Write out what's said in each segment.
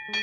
வணக்கம்,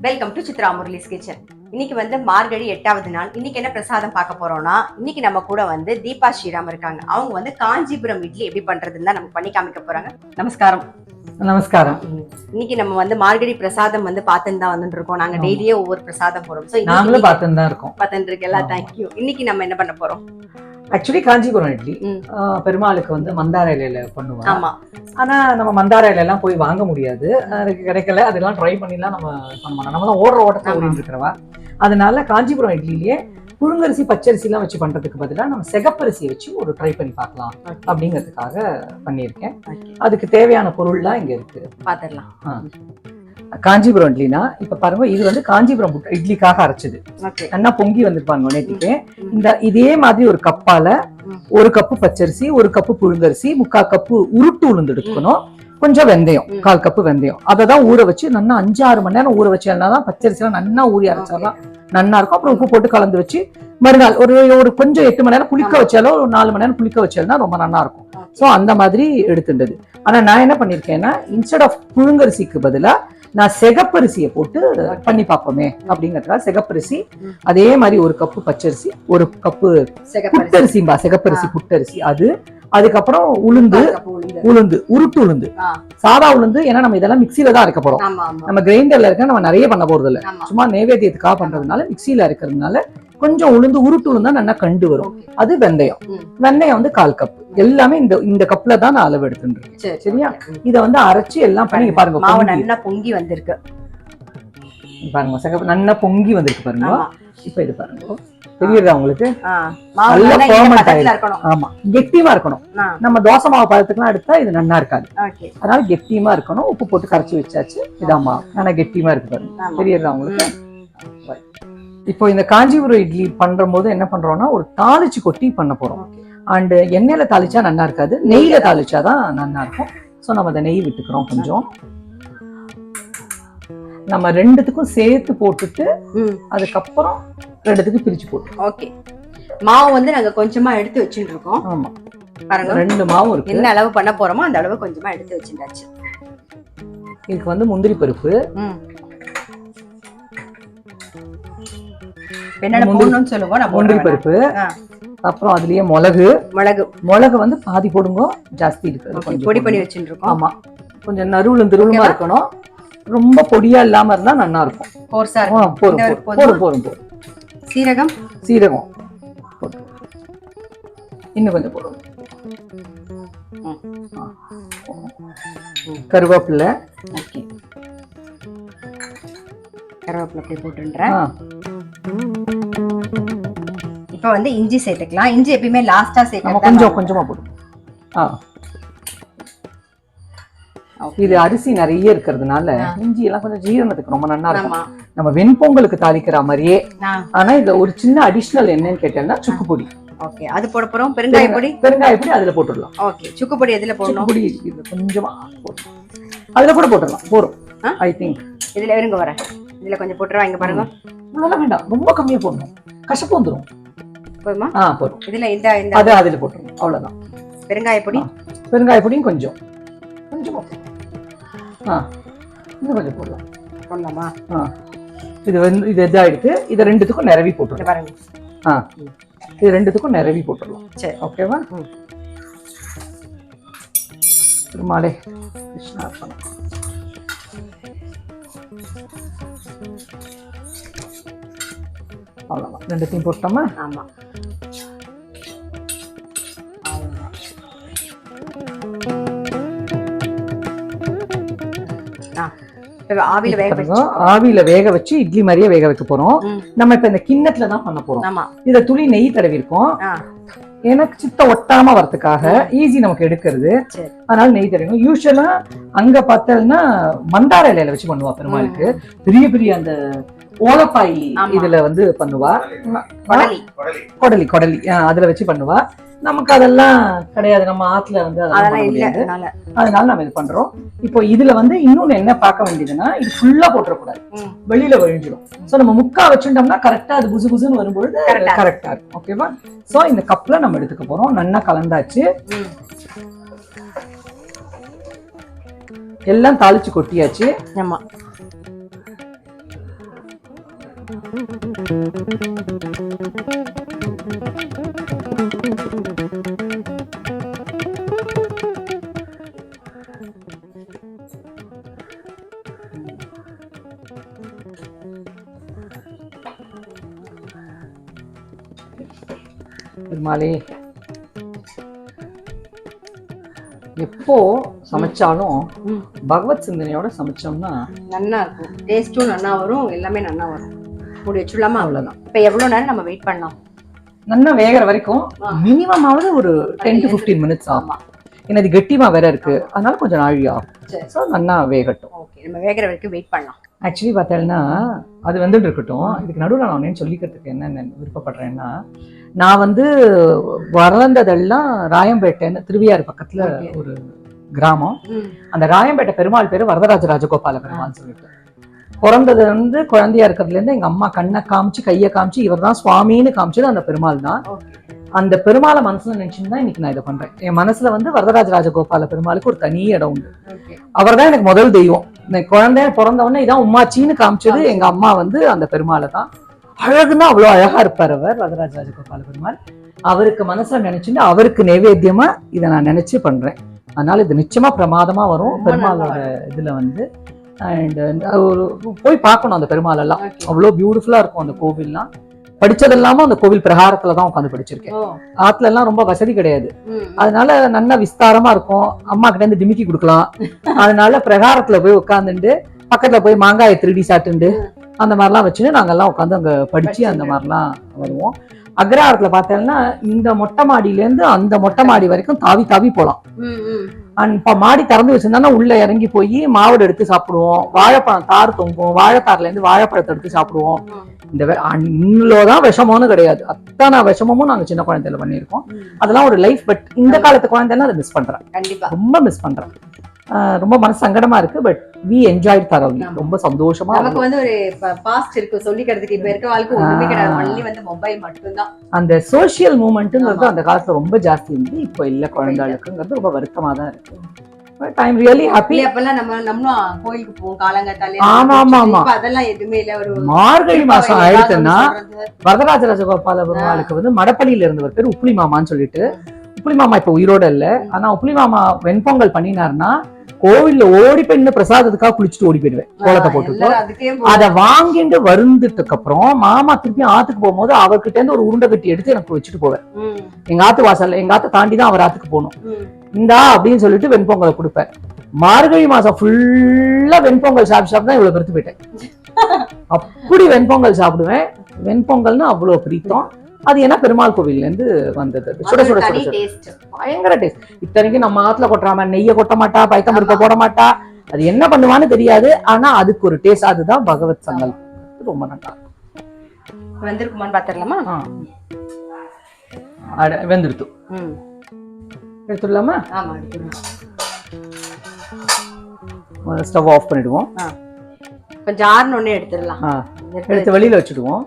welcome to Chitra Murali's kitchen. இன்னைக்கு வந்து மார்கழி 8வது நாள். இன்னைக்கு என்ன பிரசாதம் பார்க்க போறோம்னா, இன்னைக்கு நம்ம கூட வந்து தீபா ஸ்ரீராம் இருக்காங்க. அவங்க வந்து காஞ்சிபுரம் இட்லி எப்படி பண்றதுன்னு தான் நம்ம பண்ணி காமிக்க போறாங்க. நமஸ்காரம். நமஸ்காரம். இன்னைக்கு நம்ம வந்து மார்கழி பிரசாதம் வந்து பார்த்துன்னு தான் வந்துட்டு இருக்கோம். நாங்க டெய்லியே ஒவ்வொரு பிரசாதம் போறோம். நாங்களும் பார்த்துன்னு தான் இருக்கோம். பார்த்துட்டு இருக்கல. தேங்க்யூ. இன்னைக்கு நம்ம என்ன பண்ண போறோம்? ஆக்சுவலி காஞ்சிபுரம் இட்லி பெருமாளுக்கு வந்து மந்தார இலையில பண்ணுவோம். ஆமா. ஆனா நம்ம மந்தார இலை எல்லாம் போய் வாங்க முடியாது, அதுக்கு கிடைக்கல. அதெல்லாம் ட்ரை பண்ணிலாம் நம்ம பண்ண மாட்டோம். நம்ம தான் ஓட்டத்தை ஓடிட்டு இருக்கிறவா. அதனால காஞ்சிபுரம் இட்லிலேயே புழுங்கரிசி பச்சரிசி எல்லாம் வச்சு பண்றதுக்கு பதிலாக நம்ம சிகப்பரிசியை வச்சு ஒரு ட்ரை பண்ணி பார்க்கலாம் அப்படிங்கிறதுக்காக பண்ணியிருக்கேன். அதுக்கு தேவையான பொருள்லாம் இங்க இருக்கு, பாத்துடலாம். காஞ்சிபுரம் இட்லினா இப்ப பாருங்க, இது வந்து காஞ்சிபுரம் இட்லிக்காக அரைச்சது. நல்லா பொங்கி வந்திருப்பாங்க நேற்றுக்கு. இதே மாதிரி ஒரு கப்பால 1 கப்பு பச்சரிசி, 1 கப்பு புழுங்கரிசி, 3/4 கப்பு உருட்டு உளுந்து எடுத்துக்கணும். கொஞ்சம் வெந்தயம், 1/4 கப்பு வெந்தயம். அதை தான் ஊற வச்சு நல்லா 5-6 மணி நேரம் ஊற வச்சா பச்சரிசி எல்லாம் நல்லா ஊறி அரைச்சாதான் நல்லா இருக்கும். அப்புறம் உப்பு போட்டு கலந்து வச்சு மறுநாள் ஒரு கொஞ்சம் 8 மணி நேரம் புளிக்க வச்சாலும், ஒரு 4 மணி நேரம் புளிக்க வச்சாலும் ரொம்ப நல்லா இருக்கும். சோ அந்த மாதிரி எடுத்துட்டது. ஆனா நான் என்ன பண்ணிருக்கேன்னா, இன்ஸ்டெட் ஆஃப் புழுங்கரிசிக்கு பதிலா நான் சிகப்பரிசியை போட்டு பண்ணி பார்ப்போமே அப்படிங்கறதுக்காக சிகப்பரிசி, அதே மாதிரி 1 கப்பு பச்சரிசி, 1 கப்பு புட்டரிசி, சிகப்பரிசி புட்டரிசி, அதுக்கப்புறம் உளுந்து, உருட்டு உளுந்து, சாதா உளுந்து. ஏன்னா நம்ம இதெல்லாம் மிக்சியில தான் அரைக்க போறோம். நம்ம கிரைண்டர்ல இருக்க நம்ம நிறைய பண்ண போறது இல்ல, சும்மா நைவேத்தியத்துக்காக பண்றதுனால மிக்சியில அரைக்கிறதுனால கொஞ்சம் உளுந்து, உருட்டு உளுந்தா நல்லா கண்டு வரும். அது வெந்தயம், வெந்தயம் வந்து 1/4 கப். எல்லாமே இந்த கப்ல தான் நான் அளவு எடுத்துருக்கேன். சரியா? இத வந்து அரைச்சு எல்லாம் பண்ணி பாருங்க. மாவு நல்லா பொங்கி வந்திருக்கு பாருங்க, நல்லா பொங்கி வந்திருக்கு பாருங்க. இப்ப இது பாருங்க, தெரியுதா உங்களுக்கு? ஆமா, கெட்டியமா இருக்கணும். நம்ம தோசை மாவு பதத்துக்குலாம் எடுத்தா இது நல்லா இருக்காது. அதனால கெட்டியமா இருக்கணும். உப்பு போட்டு கரைச்சி வச்சாச்சு. இதான் மாவு நல்லா கெட்டியமா இருக்கு பாருங்க. தெரியுதா உங்களுக்கு? இப்போ இந்த காஞ்சிபுரம் இட்லி பண்ற போது என்ன பண்றோம்னா, ஒரு தாளிச்சு கொட்டி பண்ண போறோம். அண்ட் எண்ணெயில தாளிச்சா நல்லா இருக்காது, நெய்ல தாளிச்சாதான் நல்லா இருக்கும். சோ நம்ம அதை நெய் விட்டுக்கிறோம் கொஞ்சம். நம்ம 2த்துக்கும் சேர்த்து போட்டுட்டு அதுக்கப்புறம் 2த்துக்கும் பிரிச்சு போட்டு. ஓகே. மாவு வந்து நாங்க கொஞ்சமா எடுத்து வச்சுட்டு இருக்கோம். ஆமா பாருங்க, 2 மாவு இருக்கு. என்ன அளவு பண்ண போறோமோ அந்த அளவு கொஞ்சமா எடுத்து வச்சுட்டாச்சு. இதுக்கு வந்து முந்திரி பருப்பு, என்னென்ன போடணும்னு சொல்லுங்க. நான் முந்திரி பருப்பு, அப்புறம் அதுலயே மிளகு வந்து பாதி போடுங்க, ஜாஸ்தி இருக்கு பொடி பண்ணி வச்சுட்டு இருக்கோம். ஆமா, கொஞ்சம் நறுவுமா இருக்கணும். ரொம்ப பொடியா இல்லாம இருந்தா நல்லா இருக்கும். கோர்ஸா இருக்கும். போரும். சீரகம் இன்னும் கொஞ்சம் போடுவோம். கருவேப்பிலை அப்படி போட்டுன்றேன். இப்ப வந்து இஞ்சி சேர்த்துக்கலாம். இஞ்சி எப்பயுமே லாஸ்டா சேர்க்கலாம். கொஞ்சமா போடுவோம். இது அரிசி நிறைய இருக்கிறதுனால இஞ்சி எல்லாம் கொஞ்சம் ஜீரணத்துக்கு ரொம்ப நல்லா இருக்கும். நம்ம வெண்பொங்கலுக்கு தாளிக்கிற மாதிரியே. ஆனா இதுல ஒரு சின்ன அடிஷனல் என்னன்னு கேட்டேன்னா சுக்கு பொடி. ஓகே, அது போட போறோம். பெருங்காய பொடி அதுல போட்டுடலாம். ஓகே, சுக்கு பொடி எதுல போடணும்? பொடி இது கொஞ்சமா அதுல கூட போட்டுடலாம். போறோம் ஐ திங்க். இதுல இருங்க வர, இதுல கொஞ்சம் போட்டுறவா. இங்க பாருங்க, இவ்வளவு வேண்டாம், ரொம்ப கம்மியா போடணும், கசப்பு வந்துடும். போதுமா? போதும். இதுல அது அதுல போட்டுருவோம், அவ்வளவுதான். பெருங்காய பொடியும் கொஞ்சம் இன்னும் கொஞ்சம் போடலாமா? இது வந்து இது இதாயிடுத்து. இதை 2த்துக்கும் நிரவி போட்டுருவோம் பாருங்க. இது 2த்துக்கும் நிரவி போட்டுடலாம். சரி, ஓகேவா? திருமாலே கிருஷ்ணா பண்ணலாம். அவ்வளவுதான், 2த்தையும் போட்டோமா? ஆமா. ஆவியில வேக வச்சு இட்லி மாதிரியே வேக வைக்க போறோம். நம்ம இப்ப இந்த கிண்ணத்துல தான் பண்ண போறோம். இத துளி நெய் தடவி இருக்கோம். எனக்கு சித்த ஒட்டாம வரதுக்காக ஈஸி நமக்கு எடுக்கிறது, அதனால நெய் தடவிடும். யூஸ்வலா அங்க பார்த்தோம்னா மந்தார இலையில வச்சு பண்ணுவா பெருமாளுக்கு. பெரிய பெரிய அந்த ஓலப்பாய் ஆமா. இதுல வந்து பண்ணுவா. கொடலி கொடலி கொடலி அதுல வச்சு பண்ணுவா. நமக்கு அதெல்லாம் கிடையாது, நம்ம ஆத்துல வந்து அதெல்லாம் அதெல்லாம் பண்ண இல்ல. முடியாது. அதனால நம்ம இது பண்றோம். இப்போ இதுல வந்து இன்னொன்னு என்ன பார்க்க வேண்டியதுன்னா, இது ஃபுல்லா போட்டுறக்கூடாது, வெளியில வழிஞ்சிடும். சோ நம்ம முக்கா வச்சுட்டோம்னா கரெக்டா அது புசு புசுன்னு வரும்பொழுது கரெக்டா இருக்கும். ஓகேவா? சோ இந்த கப்ல நம்ம எடுத்துக்க போறோம். நல்லா கலந்தாச்சு, எல்லாம் தாளிச்சு கொட்டியாச்சு. ஆமா. பெருமாளே, எப்போ சமைச்சாலும் பகவத் சிந்தனையோட சமைச்சோம்னா நல்லா இருக்கும். டேஸ்டும் நல்லா வரும், எல்லாமே நல்லா வரும். மூடி வச்சுடலாமா? அவ்வளவுதான். இப்ப எவ்வளவு நேரம் நம்ம வெயிட் பண்ணலாம்? நல்லா வேகிற வரைக்கும் மினிமம் ஆவது ஒரு 10 to 15 மினிட்ஸ் ஆகும். ஏன்னா இது கெட்டிமா வேற இருக்கு, அதனால கொஞ்சம் நாழி ஆகும். ஸோ நல்லா வேகட்டும். ஓகே, நம்ம வேகிற வரைக்கும் வெயிட் பண்ணலாம். ஆக்சுவலி பார்த்தேன்னா அது வந்துட்டு இருக்கட்டும். இதுக்கு நடுவில் நான் ஒன்னு சொல்லிக்கிறதுக்கு என்ன விருப்பப்படுறேன்னா, நான் வந்து வளர்ந்ததெல்லாம் ராயம்பேட்டைன்னு திருவியாறு பக்கத்துல ஒரு கிராமம். அந்த ராயம்பேட்டை பெருமாள் பேரு வரதராஜ ராஜகோபால பெருமாள் சொல்லிட்டு. பிறந்தது வந்து குழந்தையா இருக்கிறதுல இருந்து எங்க அம்மா கண்ணை காமிச்சு கையை காமிச்சு இவர் தான் சுவாமின்னு காமிச்சது அந்த பெருமாள் தான். அந்த பெருமாளை மனசுல நினைச்சுன்னு தான் இன்னைக்கு நான் இதை பண்றேன். என் மனசுல வந்து வரதராஜ ராஜகோபால பெருமாளுக்கு ஒரு தனி இடம் உண்டு. அவர் தான் எனக்கு முதல் தெய்வம். குழந்தை பிறந்த உடனே இதான் உம்மாச்சின்னு காமிச்சது எங்க அம்மா வந்து அந்த பெருமாளை தான். அழகுன்னா அவ்வளவு அழகா இருப்பார் அவர் வரதராஜ ராஜகோபால பெருமாள். அவருக்கு மனசுல நினைச்சுட்டு அவருக்கு நைவேத்தியமா இதை நான் நினைச்சு பண்றேன். அதனால இது நிச்சயமா பிரமாதமா வரும் பெருமாளோட இதுல வந்து. அண்ட் ஒரு போய் பார்க்கணும் அந்த பெருமாள் எல்லாம், அவ்வளவு பியூட்டிஃபுல்லா இருக்கும் அந்த கோவில்லாம். படிச்சது இல்லாம அந்த கோவில் பிரகாரத்துலதான் உட்காந்து படிச்சிருக்கேன். ஆத்துல எல்லாம் ரொம்ப வசதி கிடையாது, அதனால நல்லா விஸ்தாரமா இருக்கும். அம்மா கிட்ட இருந்து டிமிக்கி கொடுக்கலாம். அதனால பிரகாரத்துல போய் உட்காந்துட்டு பக்கத்துல போய் மாங்காயை திருடி சாப்பிட்டு அந்த மாதிரிலாம் வச்சுன்னு நாங்கெல்லாம் உட்காந்து அங்க படிச்சு அந்த மாதிரிலாம் வருவோம். அக்ரஹாரத்துல பார்த்தேன்னா இந்த மொட்டை மாடியில இருந்து அந்த மொட்டை மாடி வரைக்கும் தாவி தாவி போலாம். இப்ப மாடி திறந்து வச்சிருந்தா உள்ள இறங்கி போய் மாவடு எடுத்து சாப்பிடுவோம். வாழைப்பழம் தார் தொங்கும், வாழைத்தார்ல இருந்து வாழைப்பழத்தை எடுத்து சாப்பிடுவோம். இந்த இன்னுலதான் விஷமம்னு கிடையாது, அத்தனை விஷமமும் நாங்க சின்ன குழந்தையில பண்ணிருக்கோம். அதெல்லாம் ஒரு லைஃப். பட் இந்த காலத்து குழந்தைன்னா அதை மிஸ் பண்றேன், ரொம்ப மிஸ் பண்றேன். ரொம்ப மனசு சங்கடமா இருக்கு. But we enjoyed thoroughly. ரொம்ப சந்தோஷமா. நமக்கு வந்து ஒரு பாஸ்ட் இருக்கு சொல்லிக்கிறதுக்கு. இப்ப இருக்க வாழ்க்கை ஒண்ணுமே கிடையாது, ஒன்லி வந்து மொபைல் மட்டும்தான். அந்த சோசியல் மூவ்மெண்ட்ங்கிறது அந்த காலத்துல ரொம்ப ஜாஸ்தி இருந்தது, இப்போ இல்ல குழந்தைகளுக்குங்கிறது ரொம்ப வருத்தமா தான் இருக்கு. But I am really happy. அப்பெல்லாம் நம்மளும் கோயிலுக்கு போவோம் காலங்காத்தாலே. ஆமா ஆமா ஆமா. அதெல்லாம் எதுவுமே இல்ல. ஒரு மார்கழி மாசம் ஆயிடுச்சுன்னா வரதராஜ ராஜகோபால பெருமாளுக்கு வந்து மடப்பள்ளியில இருந்தவர் பேர் உப்புளி மாமான்னு சொல்லிட்டு. உப்புளி மாமா இப்ப உயிரோட இல்ல, ஆனா உப்புளி மாமா வெண்பொங்கல் பண்ணினாருன்னா கோவில்ல ஓடி போய் இன்னும் பிரசாதத்துக்காக குளிச்சுட்டு ஓடி போயிடுவேன் கோலத்தை போட்டுட்டு. அதை வாங்கிட்டு வருந்ததுக்கு அப்புறம் மாமா திருப்பி ஆத்துக்கு போகும்போது அவர்கிட்ட இருந்து ஒரு உருண்டை கட்டி எடுத்து எனக்கு வச்சுட்டு போவேன். எங்க ஆத்து வாசல்ல, எங்க ஆத்தை தாண்டி தான் அவர் ஆத்துக்கு போகணும். இந்தா அப்படின்னு சொல்லிட்டு வெண்பொங்கலை கொடுப்பேன். மார்கழி மாசம் ஃபுல்லா வெண்பொங்கல் சாப்பிட்டு தான் இவ்வளவு பெருத்து போயிட்டேன். அப்படி வெண்பொங்கல் சாப்பிடுவேன். வெண்பொங்கல்னு அவ்வளவு பிரித்தோம். அது ஏன்னா பெருமாள் கோவில்ல இருந்து வந்தது. சுட சுட சுட சுட பயங்கர டேஸ்ட். இத்தனைக்கும் நம்ம ஆத்துல கொட்டுறாம நெய்ய கொட்ட மாட்டா, பைத்தம் பருப்பை போட மாட்டா. அது என்ன பண்ணுவான்னு தெரியாது, ஆனா அதுக்கு ஒரு டேஸ்ட். அதுதான் பகவத் சங்கல். ரொம்ப நல்லா வந்திருக்குமான்னு பாத்திரலாமா? வெந்துருத்து எடுத்துடலாமா? ஸ்டவ் ஆஃப் பண்ணிடுவோம். கொஞ்சம் ஆறுனோடனே எடுத்துடலாம். எடுத்து வெளியில வச்சுடுவோம்.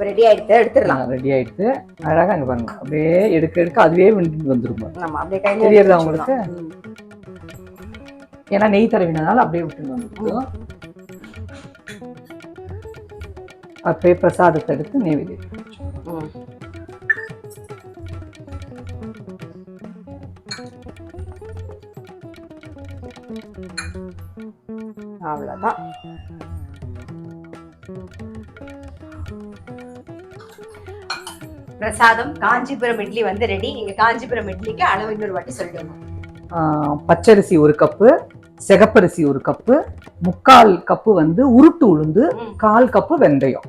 ரெடி ஆயிடுது, எடுத்துடலாம். ரெடி ஆயிடுது. அழகா இங்க பாருங்க, அப்படியே எடுக்க எடுக்க அதுவே வந்துருமா. அப்படியே தெரியுதா உங்களுக்கு? ஏன்னா நெய் தடவினால அப்படியே விட்டு வந்துடும். அப்படியே பிரசாதத்தை எடுத்து நெய்வேத்தியம். அவ்வளவுதான். பிரசாதம் காஞ்சிபுரம் இட்லி வந்து ரெடி. நீங்க காஞ்சிபுரம் இட்லிக்கு அளவு இன்னொரு வாட்டி சொல்லிடுங்க. பச்சரிசி 1 கப்பு, சிகப்பரிசி 1 கப்பு, 3/4 கப்பு வந்து உருட்டு உளுந்து, 1/4 கப்பு வெந்தயம்.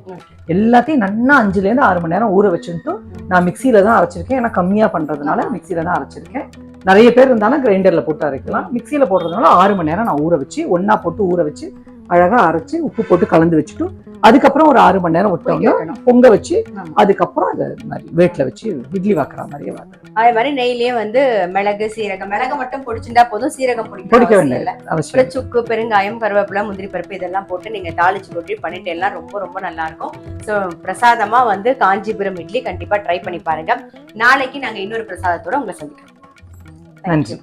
எல்லாத்தையும் நல்லா 5ல இருந்து 6 மணி நேரம் ஊற வச்சுட்டு நான் மிக்சியில தான் அரைச்சிருக்கேன். ஏன்னா கம்மியா பண்றதுனால மிக்சியில தான் அரைச்சிருக்கேன். நிறைய பேர் இருந்தாலும் கிரைண்டர்ல போட்டு அரைக்கலாம். மிக்சியில போடுறதுனால 6 மணி நேரம் நான் ஊற வச்சு ஒன்னா போட்டு ஊற வச்சு அழகா அரைச்சு உப்பு போட்டு கலந்து வச்சுட்டு அதுக்கப்புறம் ஒரு 6 மணி நேரம் விட்டோம்னா பொங்க வச்சு அதுக்கப்புறம் அதை மாதிரி வேட்ல வச்சு இட்லி வாக்குற மாதிரியே வாக்குறோம். அதே மாதிரி நெய்லயே வந்து மிளகு சீரகம், மிளகு மட்டும் பொடிச்சுட்டா போதும், சீரகம் பொடிக்க வேண்டிய அவசியம். சுக்கு, பெருங்காயம், கருவேப்பிலை, முந்திரி பருப்பு இதெல்லாம் போட்டு நீங்க தாளிச்சு கொட்டி பண்ணிட்டு எல்லாம் ரொம்ப ரொம்ப நல்லா இருக்கும். ஸோ பிரசாதமா வந்து காஞ்சிபுரம் இட்லி கண்டிப்பா ட்ரை பண்ணி பாருங்க. நாளைக்கு நாங்க இன்னொரு பிரசாதத்தோட உங்களை சந்திக்கிறோம். நன்றி.